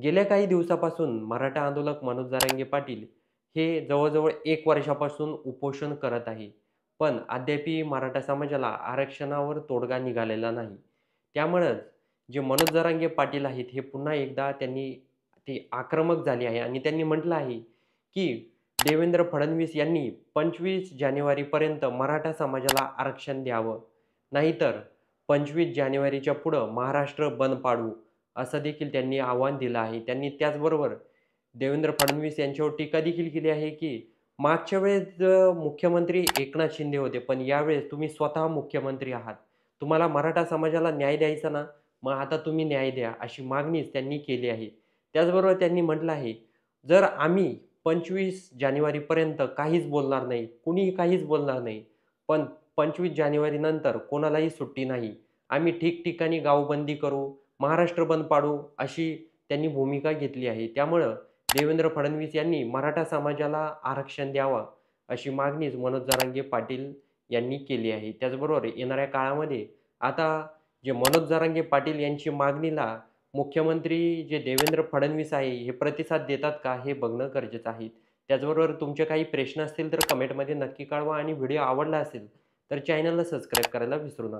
गेल्या काही दिवसापासून मराठा आंदोलक मनोज जरांगे पाटील हे जवळ-जवळ 1 वर्षापासून उपोषण करत आहे. पण अद्यापही मराठा समाजाला आरक्षणावर तोडगा निघालेला नाही. त्यामुळंच जे मनोज जरांगे पाटील आहेत, हे पुन्हा एकदा त्यांनी ते आक्रमक झाले आहे आणि त्यांनी म्हटलं आहे, की देवेंद्र फडणवीस यांनी 25 जानेवारीपर्यंत मराठा समाजाला आरक्षण द्यावं. नाहीतर 25 जानेवारीच्या पुढं महाराष्ट्र बंद पाडू. असं देखील त्यांनी आव्हान दिलं आहे. त्यांनी त्याचबरोबर देवेंद्र फडणवीस यांच्यावर टीका देखील केली आहे, की मागच्या वेळेस मुख्यमंत्री एकनाथ शिंदे होते, पण यावेळेस तुम्ही स्वतः मुख्यमंत्री आहात. तुम्हाला मराठा समाजाला न्याय द्यायचा ना, मग आता तुम्ही न्याय द्या, अशी मागणीच त्यांनी केली आहे. त्याचबरोबर त्यांनी म्हटलं आहे, जर आम्ही 25 जानेवारीपर्यंत काहीच बोलणार नाही, कुणीही काहीच बोलणार नाही, पण 25 जानेवारीनंतर कोणालाही सुट्टी नाही. आम्ही ठिकठिकाणी गावबंदी करू, महाराष्ट्र बंद पाडू, अशी त्यांनी भूमिका घेतली आहे. त्यामुळं देवेंद्र फडणवीस यांनी मराठा समाजाला आरक्षण द्यावं, अशी मागणीच मनोज जरांगे पाटील यांनी केली आहे. त्याचबरोबर येणाऱ्या काळामध्ये आता जे मनोज जरांगे पाटील यांची मागणीला मुख्यमंत्री जे देवेंद्र फडणवीस आहे, हे प्रतिसाद देतात का, हे बघणं गरजेचं आहे. त्याचबरोबर तुमचे काही प्रश्न असतील तर कमेंटमध्ये नक्की कळवा आणि व्हिडिओ आवडला असेल तर चॅनलला सबस्क्राईब करायला विसरू नका.